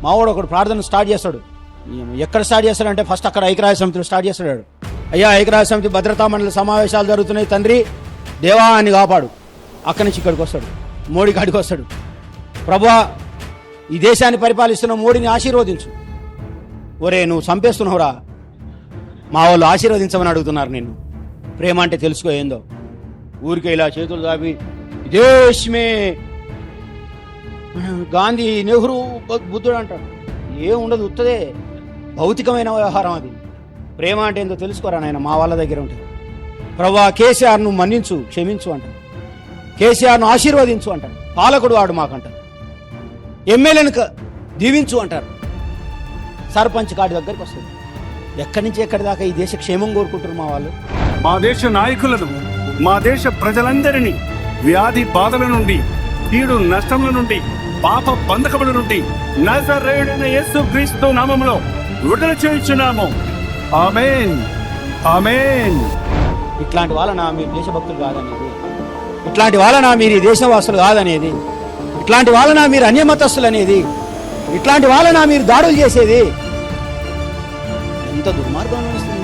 మావాడు ఒకడు ప్రార్థన స్టార్ట్ చేస్తాడు. ఎక్కడ స్టార్ట్ చేస్తాడంటే ఫస్ట్ అక్కడ ఐక్యరాజ్య సమితిలో స్టార్ట్ చేస్తాడు. అయ్యా, ఐక్యరాజ్య సమితి భద్రతా మండలి సమావేశాలు జరుగుతున్నాయి తండ్రి, దేవా అని కాపాడు. అక్కడి నుంచి ఇక్కడికి వస్తాడు, మోడీ కాడికి వస్తాడు. ప్రభువా, ఈ దేశాన్ని పరిపాలిస్తున్న మోడీని ఆశీర్వదించు. ఒరే, నువ్వు చంపేస్తున్నావురా, మా వాళ్ళు ఆశీర్వదించమని అడుగుతున్నారు నిన్ను. ప్రేమ అంటే తెలుసుకో ఏందో. ఊరికే ఇలా చేతులు దాబి దేశమే గాంధీ, నెహ్రూ, బుద్ధుడు అంటాడు. ఏం ఉండదు, ఉత్తదే భౌతికమైన వ్యవహారం అది. ప్రేమ అంటే ఏందో తెలుసుకోరా నాయన, మా వాళ్ళ దగ్గర ఉంటుంది. ప్రభువా, కేసీఆర్ను మన్నించు, క్షమించు అంటాడు. కేసీఆర్ను ఆశీర్వదించు అంటాడు. పాలకుడు వాడు మాకంటారు. ఎమ్మెల్యేను దీవించు అంటారు. సర్పంచ్ కాడి దగ్గరికి వస్తుంది. ఎక్కడి నుంచి ఎక్కడి దాకా ఈ దేశ క్షేమం కోరుకుంటారు మా వాళ్ళు. మా దేశ నాయకులను, మా దేశ ప్రజలందరినీ వ్యాధి బాధల నుండి, కీడు నష్టముల నుండి, పాప బంధకముల నుండి నజరేయుడైన యేసుక్రీస్తు నామములో విడుదల చేయుచున్నాము. ఆమేన్, ఆమేన్. ఇట్లాంటి వాళ్ళనా మీరు దేశభక్తులు కాదనేది? ఇట్లాంటి వాళ్ళనా మీరు ఈ దేశవాసులు కాదనేది? ఇట్లాంటి వాళ్ళనా మీరు అన్యమతస్తులు అనేది? ఇట్లాంటి వాళ్ళనా మీరు దాడులు చేసేది? ఎంత దుర్మార్గం అనిపిస్తుంది.